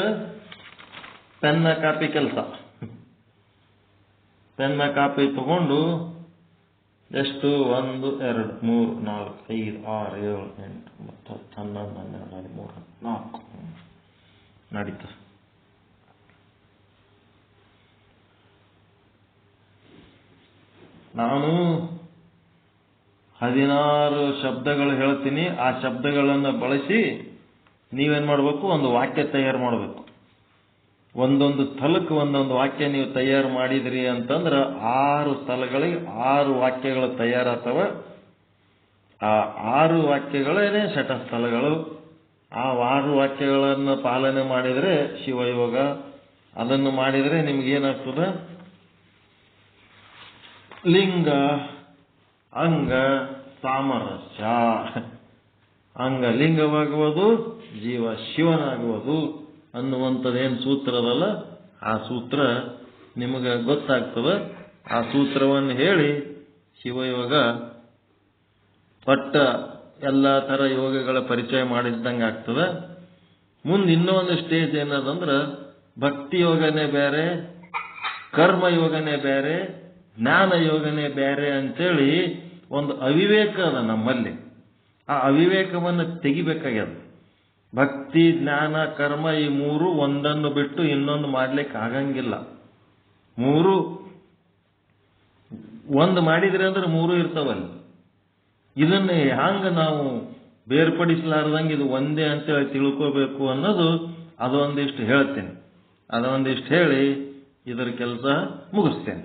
ಪೆನ್ನ ಕಾಪಿ ಕೆಲಸ. ಪೆನ್ನ ಕಾಪಿ ತಗೊಂಡು ಎಷ್ಟು 1 2 3 4 5 6 7 8 9 10 11 12 13 14 ನಡೀತದೆ. ನಾನು 16 ಶಬ್ದಗಳು ಹೇಳ್ತೀನಿ. ಆ ಶಬ್ದಗಳನ್ನು ಬಳಸಿ ನೀವೇನ್ ಮಾಡಬೇಕು? ಒಂದು ವಾಕ್ಯ ತಯಾರು ಮಾಡಬೇಕು. ಒಂದೊಂದು ಸ್ಥಳಕ್ಕೆ ಒಂದೊಂದು ವಾಕ್ಯ ನೀವು ತಯಾರು ಮಾಡಿದ್ರಿ ಅಂತಂದ್ರೆ 6 ಸ್ಥಳಗಳಿಗೆ 6 ವಾಕ್ಯಗಳು ತಯಾರಾಗ್ತವ. ಆ 6 ವಾಕ್ಯಗಳೇನೆ ಶಟ ಸ್ಥಳಗಳು. ಆ 6 ವಾಕ್ಯಗಳನ್ನು ಪಾಲನೆ ಮಾಡಿದರೆ ಶಿವಯೋಗ. ಅದನ್ನು ಮಾಡಿದರೆ ನಿಮ್ಗೇನಾಗ್ತದೆ? ಲಿಂಗ, ಅಂಗ, ಸಾಮರಸ್ಯ. ಅಂಗ ಲಿಂಗವಾಗುವುದು, ಜೀವ ಶಿವನಾಗುವುದು ಅನ್ನುವಂಥದ್ದೇನು ಸೂತ್ರ ಅದಲ್ಲ, ಆ ಸೂತ್ರ ನಿಮಗೆ ಗೊತ್ತಾಗ್ತದೆ. ಆ ಸೂತ್ರವನ್ನು ಹೇಳಿ ಶಿವಯೋಗ ಒಟ್ಟ ಎಲ್ಲ ಥರ ಯೋಗಗಳ ಪರಿಚಯ ಮಾಡಿದ್ದಂಗೆ ಆಗ್ತದೆ. ಮುಂದೆ ಇನ್ನೊಂದು ಸ್ಟೇಜ್ ಏನದಂದ್ರೆ ಭಕ್ತಿ ಯೋಗನೇ ಬೇರೆ, ಕರ್ಮಯೋಗನೇ ಬೇರೆ, ಜ್ಞಾನ ಯೋಗನೇ ಬೇರೆ ಅಂತೇಳಿ ಒಂದು ಅವಿವೇಕ ಅದ ನಮ್ಮಲ್ಲಿ. ಆ ಅವಿವೇಕವನ್ನು ತೆಗಿಬೇಕಾಗ್ಯದ. ಭಕ್ತಿ, ಜ್ಞಾನ, ಕರ್ಮ ಈ 3 ಒಂದನ್ನು ಬಿಟ್ಟು ಇನ್ನೊಂದು ಮಾಡ್ಲಿಕ್ಕೆ ಆಗಂಗಿಲ್ಲ. 3 ಒಂದು ಮಾಡಿದ್ರೆ ಅಂದ್ರೆ 3 ಇರ್ತಾವಲ್ಲ. ಇದನ್ನ ಹ್ಯಾಂಗ ನಾವು ಬೇರ್ಪಡಿಸಲಾರ್ದಂಗೆ ಇದು ಒಂದೇ ಅಂತೇಳಿ ತಿಳ್ಕೋಬೇಕು ಅನ್ನೋದು ಅದೊಂದಿಷ್ಟು ಹೇಳ್ತೇನೆ. ಅದೊಂದಿಷ್ಟು ಹೇಳಿ ಇದರ ಕೆಲಸ ಮುಗಿಸ್ತೇನೆ.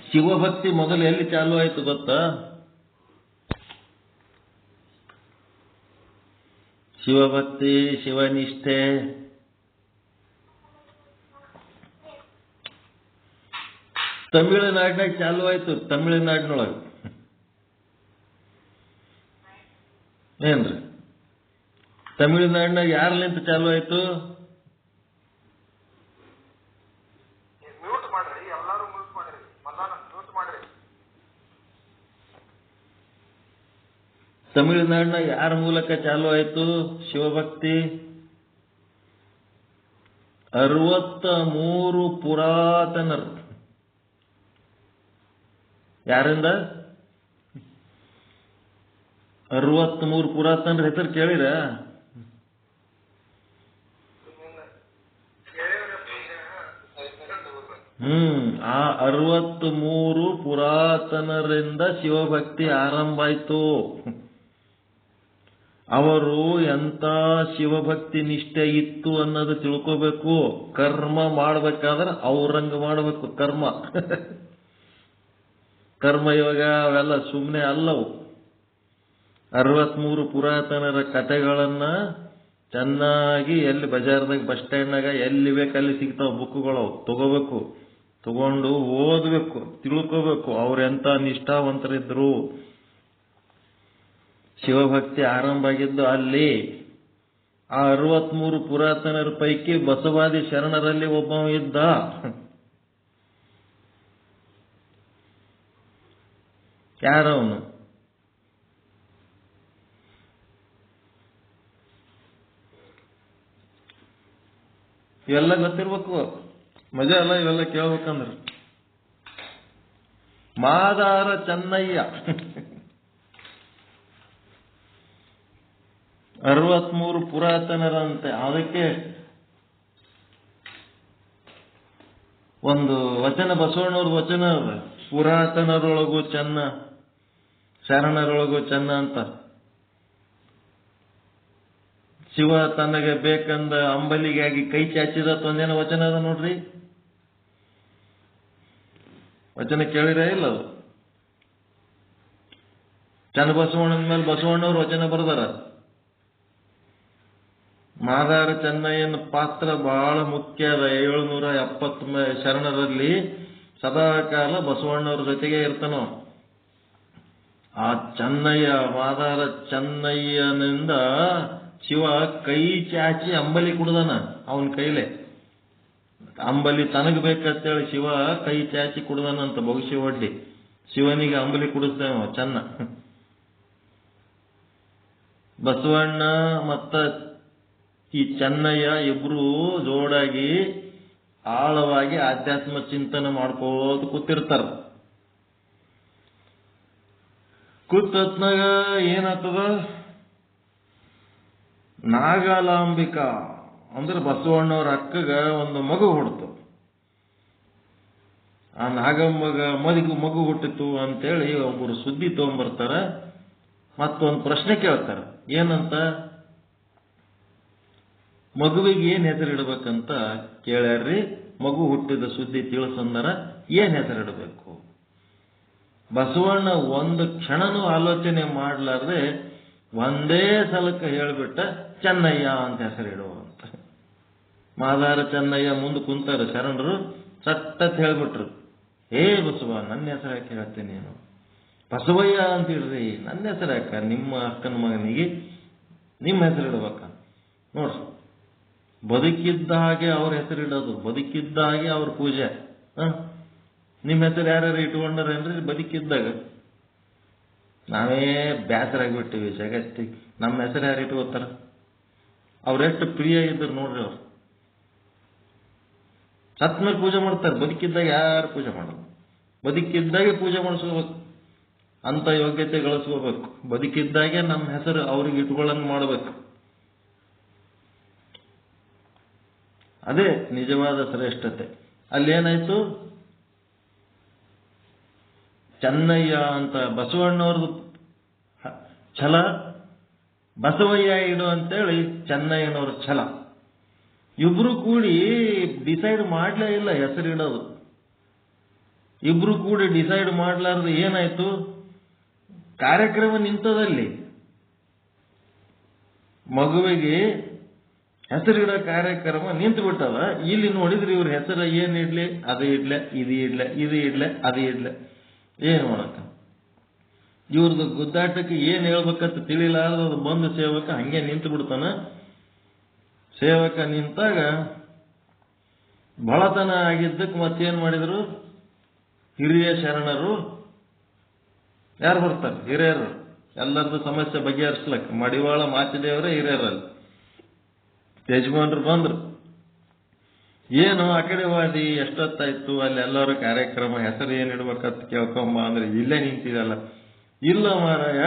ಶಿವಭಕ್ತಿ ಮೊದಲು ಎಲ್ಲಿ ಚಾಲು ಆಯ್ತು ಗೊತ್ತಾ? ಶಿವಭಕ್ತಿ, ಶಿವನಿಷ್ಠೆ ತಮಿಳುನಾಡಿನಾಗ ಚಾಲು ಆಯ್ತು. ತಮಿಳುನಾಡಿನೊಳಗೆ ಏನ್ರಿ? ತಮಿಳುನಾಡಿನಾಗ ಯಾರ್ಲಿಂತ ಚಾಲು ಆಯ್ತು? ತಮಿಳುನಾಡಿನಾಗ ಯಾರ ಮೂಲಕ ಚಾಲು ಆಯ್ತು ಶಿವಭಕ್ತಿ? 63 ಪುರಾತನರು. ಯಾರಿಂದ? 63 ಪುರಾತನರ ಹೆಸರು ಕೇಳಿರ? ಆ 63 ಪುರಾತನರಿಂದ ಶಿವಭಕ್ತಿ ಆರಂಭ ಆಯ್ತು. ಅವರು ಎಂತ ಶಿವಭಕ್ತಿ ನಿಷ್ಠೆ ಇತ್ತು ಅನ್ನೋದು ತಿಳ್ಕೋಬೇಕು. ಕರ್ಮ ಮಾಡ್ಬೇಕಾದ್ರೆ ಅವ್ರಂಗ ಮಾಡಬೇಕು. ಕರ್ಮಯೋಗ ಅವೆಲ್ಲ ಸುಮ್ಮನೆ ಅಲ್ಲವು. 63 ಪುರಾತನರ ಕಥೆಗಳನ್ನ ಚೆನ್ನಾಗಿ ಎಲ್ಲಿ ಬಜಾರ್ದಾಗ ಬಸ್ ಸ್ಟ್ಯಾಂಡ್ನಾಗ ಎಲ್ಲಿ ಬೇಕಲ್ಲಿ ಸಿಗ್ತಾವ ಬುಕ್ಗಳು, ತಗೋಬೇಕು. ತಗೊಂಡು ಓದ್ಬೇಕು, ತಿಳ್ಕೋಬೇಕು ಅವ್ರೆಂತ ನಿಷ್ಠಾವಂತರಿದ್ರು. ಶಿವಭಕ್ತಿ ಆರಂಭ ಆಗಿದ್ದು ಅಲ್ಲಿ. ಆ 63 ಪುರಾತನರ ಪೈಕಿ ಬಸವಾದಿ ಶರಣರಲ್ಲಿ ಒಬ್ಬ ಇದ್ದ. ಯಾರವನು? ಇವೆಲ್ಲ ಗೊತ್ತಿರ್ಬೇಕು. ಮಜಾ ಅಲ್ಲ ಇವೆಲ್ಲ ಕೇಳ್ಬೇಕಂದ್ರೆ. ಮಾದಾರ ಚೆನ್ನಯ್ಯ 63 ಪುರಾತನರಂತೆ. ಅದಕ್ಕೆ ಒಂದು ವಚನ, ಬಸವಣ್ಣವ್ರ ವಚನ, ಪುರಾತನರೊಳಗೂ ಚೆನ್ನ ಶರಣರೊಳಗೂ ಚೆನ್ನ ಅಂತ. ಶಿವ ತನಗೆ ಬೇಕಂದ ಅಂಬಲಿಗಾಗಿ ಕೈ ಚಾಚಿದ ಒಂದೇನೋ ವಚನ ಅದ ನೋಡ್ರಿ. ವಚನ ಕೇಳಿರೇ ಇಲ್ಲ? ಅದು ಚನ್ನಬಸವಣ್ಣನ ಮೇಲೆ ಬಸವಣ್ಣವ್ರು ವಚನ ಬರೆದಾರ. ಮಾದಾರ ಚೆನ್ನಯ್ಯನ ಪಾತ್ರ ಬಹಳ ಮುಖ್ಯ ಅದ. 770 ಶರಣರಲ್ಲಿ ಸದಾಕಾಲ ಬಸವಣ್ಣವ್ರ ಜೊತೆಗೆ ಇರ್ತಾನೋ. ಆ ಚೆನ್ನಯ್ಯ, ಮಾದಾರ ಚೆನ್ನಯ್ಯನಿಂದ ಶಿವ ಕೈ ಚಾಚಿ ಅಂಬಲಿ ಕುಡ್ದಾನ. ಅವನ ಕೈಲೇ ಅಂಬಲಿ ತನಗ್ ಬೇಕಂತೇಳಿ ಶಿವ ಕೈ ಚಾಚಿ ಕುಡ್ದಾನಂತ. ಬಹುಶಃ ಒಡ್ಡಿ ಶಿವನಿಗೆ ಅಂಬಲಿ ಕುಡಿಸ್ತೇವ ಚೆನ್ನ. ಬಸವಣ್ಣ ಮತ್ತ ಈ ಚೆನ್ನಯ್ಯ ಇಬ್ರು ಜೋಡಾಗಿ ಆಳವಾಗಿ ಆಧ್ಯಾತ್ಮ ಚಿಂತನೆ ಮಾಡ್ಕೋತ ಕೂತಿರ್ತಾರ. ಕೂತತ್ನಾಗ ಏನಾಗ್ತದ? ನಾಗಾಲಾಂಬಿಕಾ ಅಂದ್ರೆ ಬಸವಣ್ಣವ್ರ ಅಕ್ಕಗ ಒಂದು ಮಗು ಹುಡ್ತು. ಆ ಮಗು ಹುಟ್ಟಿತು ಅಂತೇಳಿ ಒಬ್ಬರು ಸುದ್ದಿ ತಗೊಂಡ್ಬರ್ತಾರ. ಮತ್ತೊಂದು ಪ್ರಶ್ನೆ ಕೇಳ್ತಾರ. ಏನಂತ? ಮಗುವಿಗೆ ಏನ್ ಹೆಸರಿಡ್ಬೇಕಂತ ಕೇಳ್ಯಾರ್ರಿ. ಮಗು ಹುಟ್ಟಿದ ಸುದ್ದಿ ತಿಳಿಸಂದರ ಏನ್ ಹೆಸರಿಡಬೇಕು? ಬಸವಣ್ಣ ಒಂದು ಕ್ಷಣನೂ ಆಲೋಚನೆ ಮಾಡ್ಲಾರ್ದೆ ಒಂದೇ ಸಲಕ್ಕೆ ಹೇಳ್ಬಿಟ್ಟ, ಚೆನ್ನಯ್ಯ ಅಂತ ಹೆಸರಿಡುವಂತ. ಮಾದಾರ ಚೆನ್ನಯ್ಯ ಮುಂದೆ ಕುಂತಾರ ಶರಣರು. ಸಟ್ಟತ್ ಹೇಳ್ಬಿಟ್ರು, ಹೇ ಬಸವ, ನನ್ನ ಹೆಸರು ಯಾಕೆ ಹೇಳ್ತೀನಿ ನೀನು? ಬಸವಯ್ಯ ಅಂತ ಹೇಳ್ರಿ. ನನ್ನ ಹೆಸರು ಯಾಕ? ನಿಮ್ಮ ಅಕ್ಕನ ಮಗನಿಗೆ ನಿಮ್ಮ ಹೆಸರಿಡ್ಬೇಕ ನೋಡ್ರಿ. ಬದುಕಿದ್ದ ಹಾಗೆ ಅವ್ರ ಹೆಸರಿಡೋದು, ಬದುಕಿದ್ದ ಹಾಗೆ ಅವ್ರ ಪೂಜೆ. ನಿಮ್ಮ ಹೆಸರು ಯಾರ್ಯಾರು ಇಟ್ಕೊಂಡಾರೇನ್ರಿ ಬದುಕಿದ್ದಾಗ? ನಾವೇ ಬೇಸರಾಗ್ಬಿಟ್ಟಿವಿ ಜಗತ್ತಿಗೆ. ನಮ್ಮ ಹೆಸರು ಯಾರು ಇಟ್ಕೋತಾರ? ಅವ್ರೆಷ್ಟು ಪ್ರಿಯ ಇದ್ರು ನೋಡ್ರಿ. ಅವ್ರು ಸತ್ ಮೇಲೆ ಪೂಜೆ ಮಾಡ್ತಾರೆ, ಬದುಕಿದ್ದಾಗ ಯಾರು ಪೂಜೆ ಮಾಡೋದು? ಬದುಕಿದ್ದಾಗೆ ಪೂಜೆ ಮಾಡಿಸ್ಕೋಬೇಕು, ಅಂತ ಯೋಗ್ಯತೆ ಗಳಿಸ್ಕೋಬೇಕು. ಬದುಕಿದ್ದಾಗೆ ನಮ್ಮ ಹೆಸರು ಅವ್ರಿಗೆ ಇಟ್ಕೊಳ್ಳಂಗ್ ಮಾಡ್ಬೇಕು. ಅದೇ ನಿಜವಾದ ಶ್ರೇಷ್ಠತೆ. ಅಲ್ಲೇನಾಯ್ತು? ಚೆನ್ನಯ್ಯ ಅಂತ ಬಸವಣ್ಣವ್ರದ್ದು ಛಲ, ಬಸವಯ್ಯ ಇಡು ಅಂತೇಳಿ ಚೆನ್ನಯ್ಯನವ್ರ ಛಲ. ಇಬ್ರು ಕೂಡಿ ಡಿಸೈಡ್ ಮಾಡ್ಲೇ ಇಲ್ಲ ಹೆಸರಿಡೋದು. ಇಬ್ರು ಕೂಡಿ ಡಿಸೈಡ್ ಮಾಡ್ಲಾರ್ದು ಏನಾಯ್ತು? ಕಾರ್ಯಕ್ರಮ ನಿಂತದಲ್ಲಿ. ಮಗುವಿಗೆ ಹೆಸರಿಡೋ ಕಾರ್ಯಕ್ರಮ ನಿಂತು ಬಿಟ್ಟವ. ಇಲ್ಲಿ ನೋಡಿದ್ರೆ ಇವ್ರ ಹೆಸರು ಏನ್ ಇಡ್ಲಿ, ಅದು ಇಡ್ಲೆ, ಇದು ಇಡ್ಲೆ, ಇದು ಇಡ್ಲೆ, ಅದು ಇಡ್ಲೆ, ಏನ್ ಮಾಡಕ್ಕ? ಇವ್ರದ್ದು ಗುದ್ದಾಟಕ್ಕೆ ಏನ್ ಹೇಳ್ಬೇಕಂತ ತಿಳಿಲಾರ್ದ ಅದು ಬಂದು ಸೇವಕ ಹಂಗೆ ನಿಂತು ಬಿಡ್ತಾನ. ಸೇವಕ ನಿಂತಾಗ ಬಳತನ ಆಗಿದ್ದಕ್ಕೆ ಮತ್ತೇನ್ ಮಾಡಿದ್ರು? ಹಿರಿಯ ಶರಣರು ಯಾರು ಬರ್ತಾರೆ? ಹಿರಿಯರು. ಎಲ್ಲರದ್ದು ಸಮಸ್ಯೆ ಬಗೆಹರಿಸ್ಲಕ್ ಮಡಿವಾಳ ಮಾಚಿದೇವರೇ ಹಿರಿಯರಲ್ಲಿ. ಯಜಮಾನ್ರು ಬಂದ್ರು. ಏನು ಆ ಕಡೆ ವಾದಿ, ಎಷ್ಟೊತ್ತಾಯ್ತು, ಅಲ್ಲಿ ಎಲ್ಲರೂ ಕಾರ್ಯಕ್ರಮ, ಹೆಸರು ಏನ್ ಇಡ್ಬೇಕಂತ ಕೇಳ್ಕೊಂಬ ಅಂದ್ರೆ ಇಲ್ಲೇ ನಿಂತಿದಲ್ಲ. ಇಲ್ಲ ಮಾರಾಯ,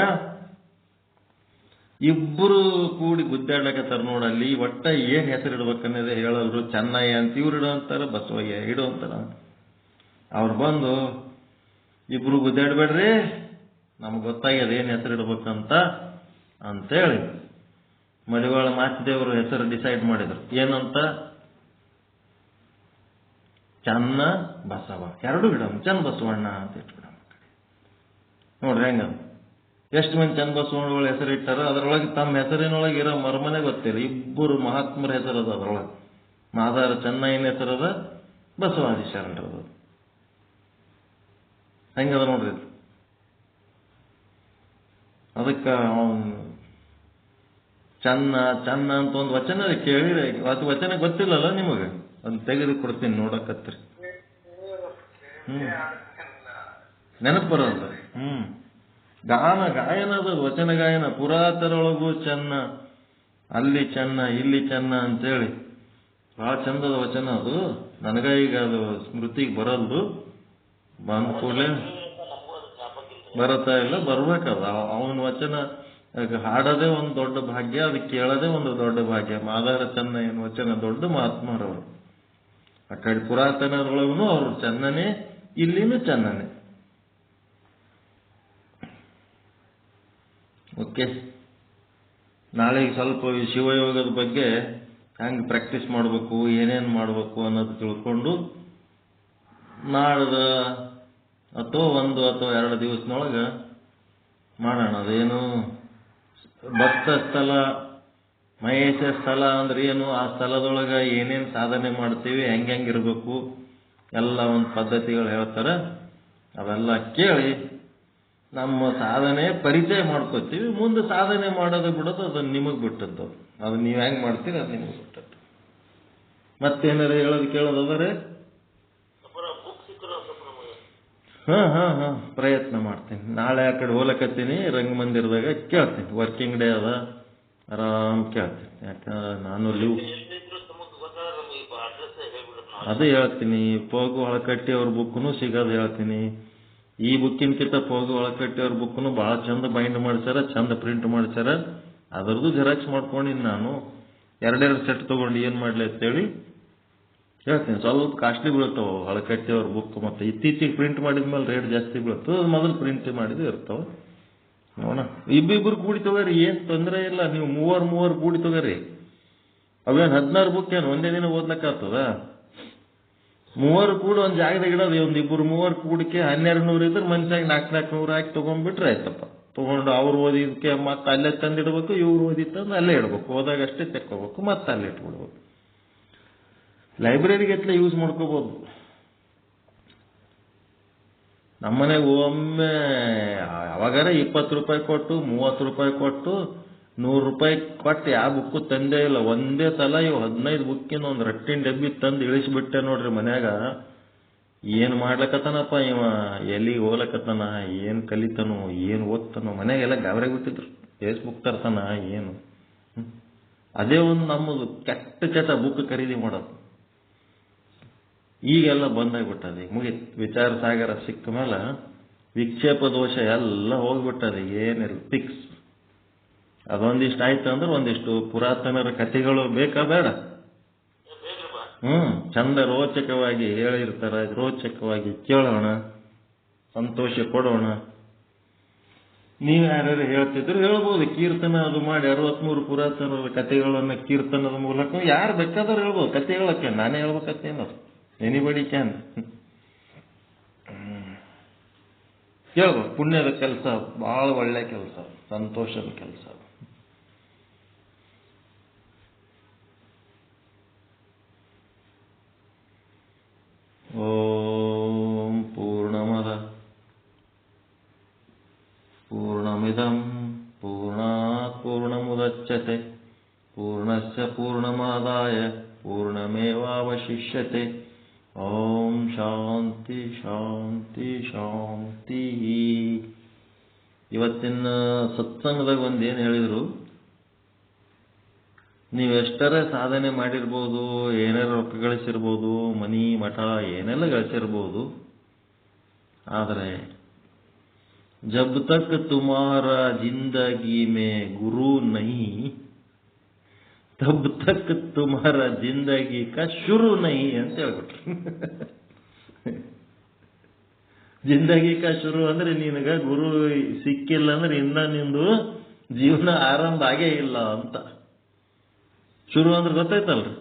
ಇಬ್ಬರು ಕೂಡಿ ಗುದ್ದಾಡ್ಲಕತ್ತಾರ ನೋಡಲ್ಲಿ. ಒಟ್ಟ ಏನ್ ಹೆಸರು ಇಡ್ಬೇಕನ್ನೋದೇ ಹೇಳಲ್ರು. ಚೆನ್ನಯ್ಯ ಅಂತ ಇವ್ರು ಇಡೋ ಅಂತಾರ, ಬಸವಯ್ಯ ಇಡೋ ಅಂತಾರ. ಅವ್ರು ಬಂದು ಇಬ್ರು ಗುದ್ದಾಡ್ಬೇಡ್ರಿ, ನಮ್ಗೆ ಗೊತ್ತಾಗ್ಯದ ಏನ್ ಹೆಸರು ಇಡ್ಬೇಕಂತ ಅಂತೇಳಿ ಮಡಿವಾಳ ಮಾಚಿದೇವರು ಹೆಸರು ಡಿಸೈಡ್ ಮಾಡಿದ್ರು. ಏನಂತ? ಚನ್ನ ಬಸವ. ಎರಡು ಇಡಮ್, ಚನ್ನ ಬಸವಣ್ಣ ಅಂತ ಇಟ್ಬಿಡಮ್. ನೋಡ್ರಿ ಹೆಂಗ ಎಷ್ಟು ಮಂದಿ ಚನ್ನ ಬಸವಣ್ಣಗಳ ಹೆಸರು ಇಟ್ಟಾರ. ಅದರೊಳಗೆ ತಮ್ಮ ಹೆಸರಿನೊಳಗೆ ಇರೋ ಮರ್ಮನೆ ಗೊತ್ತಿಲ್ಲ. ಇಬ್ಬರು ಮಹಾತ್ಮರ ಹೆಸರದ ಅದರೊಳಗೆ. ಮಾದಾರ ಚೆನ್ನಯ್ಯನ ಹೆಸರದ, ಬಸವಾದಿ ಶರಣರದ. ಹೆಂಗದ ನೋಡ್ರಿ. ಅದಕ್ಕೆ ಚನ್ನ ಚನ್ನ ಅಂತ ಒಂದು ವಚನ ಕೇಳಿದ್ರೆ, ಅದು ವಚನ ಗೊತ್ತಿಲ್ಲಲ್ಲ ನಿಮಗೆ, ಅದನ್ನ ತೆಗೆದು ಕೊಡ್ತೀನಿ ನೋಡಕತ್ರಿ. ನೆನಪು ಬರೋದು. ಗಾಯನದ ವಚನ ಗಾಯನ. ಪುರಾತನೊಳಗೂ ಚೆನ್ನ, ಅಲ್ಲಿ ಚೆನ್ನ, ಇಲ್ಲಿ ಚೆನ್ನ ಅಂತೇಳಿ ಬಹಳ ಚಂದದ ವಚನ ಅದು. ನನಗ ಈಗ ಅದು ಸ್ಮೃತಿಗೆ ಬರಲ್ದು. ಬಂದ ಕೂಡಲೇ ಬರತ್ತಾ ಇಲ್ಲ, ಬರ್ಬೇಕದ. ಅವನ ವಚನ ಹಾಡೋದೇ ಒಂದು ದೊಡ್ಡ ಭಾಗ್ಯ, ಅದು ಕೇಳೋದೇ ಒಂದು ದೊಡ್ಡ ಭಾಗ್ಯ. ಮಾದಾರ ಚೆನ್ನಯ್ಯನ ವಚನ ದೊಡ್ಡ ಮಹಾತ್ಮರವರು. ಆ ಕಡೆ ಪುರಾತನರೊಳಗೂ ಅವರು ಚೆನ್ನನೇ, ಇಲ್ಲಿನೂ ಚೆನ್ನನೇ. ಓಕೆ, ನಾಳೆಗೆ ಸ್ವಲ್ಪ ಶಿವಯೋಗದ ಬಗ್ಗೆ ಹೆಂಗೆ ಪ್ರಾಕ್ಟೀಸ್ ಮಾಡಬೇಕು, ಏನೇನು ಮಾಡಬೇಕು ಅನ್ನೋದು ತಿಳ್ಕೊಂಡು ನಾಡ್ದ ಅಥವಾ 1 ಅಥವಾ 2 ದಿವಸದೊಳಗೆ ಮಾಡೋಣ. ಅದೇನು ಭಕ್ತ ಸ್ಥಳ, ಮಹೇಶ ಸ್ಥಳ ಅಂದ್ರೆ ಏನು, ಆ ಸ್ಥಳದೊಳಗೆ ಏನೇನು ಸಾಧನೆ ಮಾಡ್ತೀವಿ, ಹೆಂಗಿರ್ಬೇಕು ಎಲ್ಲ ಒಂದು ಪದ್ಧತಿಗಳು ಹೇಳ್ತಾರೆ. ಅವೆಲ್ಲ ಕೇಳಿ ನಮ್ಮ ಸಾಧನೆ ಪರಿಚಯ ಮಾಡ್ಕೋತೀವಿ. ಮುಂದೆ ಸಾಧನೆ ಮಾಡೋದು ಬಿಡೋದು ಅದನ್ನು ನಿಮಗೆ ಬಿಟ್ಟದ್ದು. ಅದು ನೀವು ಹೆಂಗೆ ಮಾಡ್ತೀರಿ ಅದು ನಿಮಗೆ ಬಿಟ್ಟದ್ದು. ಮತ್ತೇನಾರ ಹೇಳೋದು ಕೇಳೋದು ಅದರೇ ಪ್ರಯತ್ನ ಮಾಡ್ತೀನಿ. ನಾಳೆ ಆ ಕಡೆ ಹೋಲಕತ್ತೀನಿ, ರಂಗಮಂದಿರದಾಗ ಕೇಳ್ತೀನಿ. ವರ್ಕಿಂಗ್ ಡೇ ಅದ, ಆರಾಮ್ ಕೇಳ್ತೀನಿ. ಯಾಕಂದ್ರೆ ನಾನು ಲೀವ್ ಅದು ಹೇಳ್ತೀನಿ. ಪೋಗು ಹೊಳಕಟ್ಟಿ ಅವ್ರ ಬುಕ್ನು ಸಿಗೋದು ಹೇಳ್ತೀನಿ. ಈ ಬುಕ್ಕಿನಕಿಂತ ಪೋಗು ಹೊಳಕಟ್ಟಿ ಅವ್ರ ಬುಕ್ನು ಭಾಳ ಚಂದ ಬೈಂಡ್ ಮಾಡ್ಸ್ಯಾರ, ಚಂದ ಪ್ರಿಂಟ್ ಮಾಡ್ಸ್ಯಾರ. ಅದರದ್ದು ಜೆರಾಕ್ಸ್ ಮಾಡ್ಕೊಂಡಿನಿ ನಾನು. 2 ಸೆಟ್ ತೊಗೊಂಡು ಏನು ಮಾಡಲಿ ಅಂತೇಳಿ ಹೇಳ್ತೀನಿ. ಸ್ವಲ್ಪ ಕಾಸ್ಟ್ಲಿ ಬೀಳ್ತಾವ ಹೊಳಕಟ್ಟಿ ಅವ್ರ ಬುಕ್. ಮತ್ತು ಇತ್ತೀಚೆಗೆ ಪ್ರಿಂಟ್ ಮಾಡಿದ್ಮೇಲೆ ರೇಟ್ ಜಾಸ್ತಿ ಬೀಳ್ತದೆ. ಅದು ಮೊದಲು ಪ್ರಿಂಟ್ ಮಾಡಿದ್ದು ಇರ್ತಾವೆ. ನೋಡೋಣ, ಇಬ್ಬಿಬ್ರು ಕೂಡಿ ತಗೋರಿ, ಏನು ತೊಂದರೆ ಇಲ್ಲ. ನೀವು ಮೂವರು ಕೂಡಿ ತಗೋರಿ. ಅವೇನು 16 ಬುಕ್ ಏನು ಒಂದೇ ದಿನ ಓದ್ಲಕ್ಕಾಗ್ತದ? 3 ಕೂಡ ಒಂದು ಜಾಗದಾಗ ಇಡೋದು. ಒಂದು 2-3 ಕೂಡಿಕೆ 1200 ಇದ್ರೆ ಮನುಷ್ಯಾಗ 400 ಹಾಕಿ ತೊಗೊಂಡ್ಬಿಟ್ರೆ ಆಯ್ತಪ್ಪ. ತೊಗೊಂಡು ಅವ್ರು ಓದಿದಕ್ಕೆ ಮತ್ತೆ ಅಲ್ಲೇ ತಂದಿಡ್ಬೇಕು, ಇವ್ರು ಓದಿತ್ತಂದು ಅಲ್ಲೇ ಇಡ್ಬೇಕು. ಹೋದಾಗ ಅಷ್ಟೇ ತೆಕ್ಕೋಬೇಕು, ಮತ್ತೆ ಅಲ್ಲೇ ಇಟ್ಬಿಡ್ಬೇಕು. ಲೈಬ್ರರಿಗೆ ಎತ್ತಲೇ ಯೂಸ್ ಮಾಡ್ಕೋಬೋದು. ನಮ್ಮನೆಗೆ ಒಮ್ಮೆ ಯಾವಾಗಾರ 20 ರೂಪಾಯಿ ಕೊಟ್ಟು, 30 ರೂಪಾಯಿ ಕೊಟ್ಟು, 100 ರೂಪಾಯಿ ಕೊಟ್ಟು ಯಾವ ಬುಕ್ಕು ತಂದೇ ಇಲ್ಲ. ಒಂದೇ ಸಲ ಇವು 15 ಬುಕ್ಕಿನ ಒಂದು ರಟ್ಟಿನ ಡಬ್ಬಿ ತಂದು ಇಳಿಸಿಬಿಟ್ಟೆ ನೋಡ್ರಿ ಮನ್ಯಾಗ. ಏನು ಮಾಡ್ಲಕತ್ತಾನಪ್ಪ ಇವ, ಎಲ್ಲಿಗೆ ಹೋಗ್ಲಕತ್ತಾನ, ಏನು ಕಲಿತಾನೋ, ಏನು ಓದ್ತಾನೋ. ಮನ್ಯಾಗೆಲ್ಲ ಗಾಬರಿ ಬಿಟ್ಟಿದ್ರು. ಫೇಸ್ಬುಕ್ ತರ್ತಾನ ಏನು. ಅದೇ ಒಂದು ನಮ್ಮದು ಕೆಟ್ಟ ಚಟ ಬುಕ್ ಖರೀದಿ ಮಾಡೋದು. ಈಗೆಲ್ಲ ಬಂದಾಗ್ಬಿಟ್ಟದೆ. ಮುಗಿತು. ವಿಚಾರ ಸಾಗರ ಸಿಕ್ಕ ಮೇಲೆ ವಿಕ್ಷೇಪ ದೋಷ ಎಲ್ಲ ಹೋಗ್ಬಿಟ್ಟದೆ. ಏನಿಲ್ಲ, ಫಿಕ್ಸ್. ಅದೊಂದಿಷ್ಟು ಆಯ್ತು ಅಂದ್ರೆ ಒಂದಿಷ್ಟು ಪುರಾತನರ ಕಥೆಗಳು ಬೇಕಾ ಬೇಡ? ಚಂದ ರೋಚಕವಾಗಿ ಹೇಳಿರ್ತಾರೆ, ರೋಚಕವಾಗಿ ಕೇಳೋಣ, ಸಂತೋಷ ಕೊಡೋಣ. ನೀವು ಯಾರ್ಯಾರು ಹೇಳ್ತಿದ್ರು ಹೇಳ್ಬೋದು. ಕೀರ್ತನ ಅದು ಮಾಡಿ 63 ಪುರಾತನರ ಕಥೆಗಳನ್ನ ಕೀರ್ತನದ ಮೂಲಕ ಯಾರು ಬೇಕಾದ್ರೂ ಹೇಳ್ಬೋದು. ಕಥೆ ಹೇಳಕ್ಕೆ ನಾನೇ ಹೇಳ್ಬೇಕತ್ತೇನದು, ಎನಿಬಡಿ ಕ್ಯಾನ್. ಹೇಳ್ಬೋದು. ಪುಣ್ಯದ ಕೆಲಸ, ಬಹಳ ಒಳ್ಳೆ ಕೆಲಸ, ಸಂತೋಷದ ಕೆಲಸ. ಓಂ ಪೂರ್ಣಮದ ಪೂರ್ಣಮಿದಂ ಪೂರ್ಣಾತ್ ಪೂರ್ಣಮುದಚ್ಯತೆ ಪೂರ್ಣಸ್ಯ ಪೂರ್ಣಮಾದಾಯ ಪೂರ್ಣಮೇವಾವಶಿಷ್ಯತೆ. ಓಂ ಶಾಂತಿ ಶಾಂತಿ ಶಾಂತಿ. ಇವತ್ತಿನ ಸತ್ಸಂಗದಾಗ ಒಂದೇನು ಹೇಳಿದರು, ನೀವೆಷ್ಟರೇ ಸಾಧನೆ ಮಾಡಿರ್ಬೋದು, ಏನಾರ ರೊಕ್ಕ ಗಳಿಸಿರ್ಬೋದು, ಮನಿ ಮಠ ಏನೆಲ್ಲ ಗಳಿಸಿರ್ಬೋದು, ಆದರೆ ಜಬ್ ತಕ್ ತುಮಾರ ಜಿಂದಗಿ ಮೇ ಗುರು ನಹಿ ತಬ್ ತಕ್ ತುಮಾರ ಜಿಂದಗಿ ಕಾ ಶುರು ನಹಿ ಅಂತ ಹೇಳ್ಬಿಟ್ರು. ಜಿಂದಗಿ ಕಾ ಶುರು ಅಂದ್ರೆ ನಿನಗ ಗುರು ಸಿಕ್ಕಿಲ್ಲ ಅಂದ್ರೆ ಇನ್ನ ನಿಂದು ಜೀವನ ಆರಂಭ ಆಗೇ ಇಲ್ಲ ಅಂತ. ಶುರು ಅಂದ್ರೆ ಗೊತ್ತಾಯ್ತಲ್ರಿ,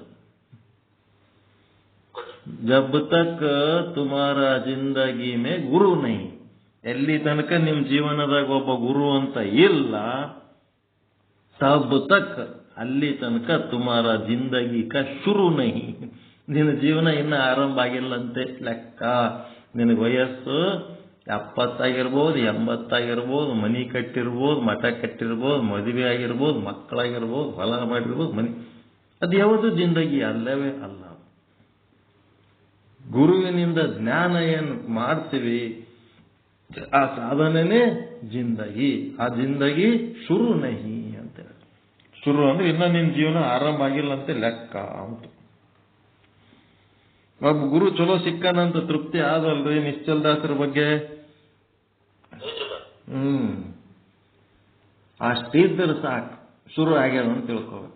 ಜಬ್ ತಕ್ ತುಮಾರ ಜಿಂದಗಿ ಮೇ ಗುರು ನಹಿ, ಎಲ್ಲಿ ತನಕ ನಿಮ್ ಜೀವನದಾಗ ಒಬ್ಬ ಗುರು ಅಂತ ಇಲ್ಲ, ತಬ್ ತಕ್ ಅಲ್ಲಿ ತನಕ ತುಮಾರ ಜಿಂದಗಿ ಕ ಶುರು ನಹಿ, ನಿನ್ನ ಜೀವನ ಇನ್ನ ಆರಂಭ ಆಗಿಲ್ಲಂತೆ ಲೆಕ್ಕ. ನಿನಗೆ ವಯಸ್ಸು 70 ಆಗಿರ್ಬೋದು, 80 ಆಗಿರ್ಬೋದು, ಮನಿ ಕಟ್ಟಿರ್ಬೋದು, ಮಠ ಕಟ್ಟಿರ್ಬೋದು, ಮದುವೆ ಆಗಿರ್ಬೋದು, ಮಕ್ಕಳಾಗಿರ್ಬೋದು, ಹೊಲ ಮಾಡಿರ್ಬೋದು, ಮನಿ, ಅದು ಯಾವುದು ಜಿಂದಗಿ ಅಲ್ಲವೇ ಅಲ್ಲ. ಗುರುವಿನಿಂದ ಜ್ಞಾನ ಏನು ಮಾಡ್ತೀವಿ ಆ ಸಾಧನೆನೇ ಜಿಂದಗಿ. ಆ ಜಿಂದಗಿ ಶುರು ನಹಿ ಅಂತ ಹೇಳಿ. ಶುರು ಅಂದ್ರೆ ಇನ್ನ ನಿನ್ನ ಜೀವನ ಆರಂಭ ಆಗಿಲ್ಲಂತೆ ಲೆಕ್ಕ ಅಂತ. ಒಬ್ಬ ಗುರು ಚಲೋ ಸಿಕ್ಕನಂತ ತೃಪ್ತಿ ಆದಲ್ರಿ ನಿಶ್ಚಲ್ ದಾಸರ ಬಗ್ಗೆ. ಅಷ್ಟಿದ್ರೆ ಸಾಕು, ಶುರು ಆಗ್ಯಾವ ಅಂತ ತಿಳ್ಕೋಬೇಕು.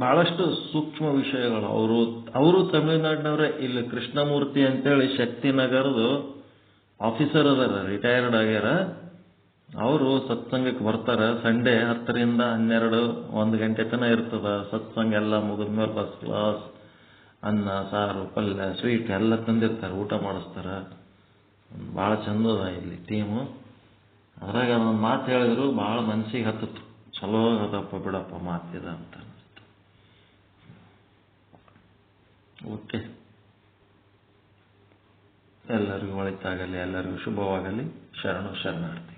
ಬಹಳಷ್ಟು ಸೂಕ್ಷ್ಮ ವಿಷಯಗಳು. ಅವರು ತಮಿಳುನಾಡಿನವರೇ. ಇಲ್ಲಿ ಕೃಷ್ಣಮೂರ್ತಿ ಅಂತೇಳಿ ಶಕ್ತಿನಗರದ ಆಫೀಸರ್ ಅದಾರ, ರಿಟೈರ್ಡ್ ಆಗ್ಯಾರ. ಅವರು ಸತ್ಸಂಗಕ್ಕೆ ಬರ್ತಾರ. ಸಂಡೇ 10 ರಿಂದ 12, 1 ಗಂಟೆ ತನಕ ಇರ್ತದ ಸತ್ಸಂಗ. ಎಲ್ಲ ಮುಗಿದ್ಮೇಲೆ ಫಸ್ಟ್ ಕ್ಲಾಸ್ ಅನ್ನ ಸಾರು ಪಲ್ಯ ಸ್ವೀಟ್ ಎಲ್ಲ ತಂದಿರ್ತಾರೆ, ಊಟ ಮಾಡಿಸ್ತಾರ. ಭಾಳ ಚಂದದ ಇಲ್ಲಿ ಟೀಮು. ಅದ್ರಾಗ ಅದೊಂದು ಮಾತು ಹೇಳಿದ್ರು ಭಾಳ ಮನಸ್ಸಿಗೆ ಹತ್ತಿತ್ತು. ಚಲೋ ಅದಪ್ಪ ಬಿಡಪ್ಪ ಮಾತಿದ ಅಂತ. ಓಕೆ, ಎಲ್ಲರಿಗೂ ಒಳಿತಾಗಲಿ, ಎಲ್ಲರಿಗೂ ಶುಭವಾಗಲಿ. ಶರಣು ಶರಣಾರ್ಥಿ.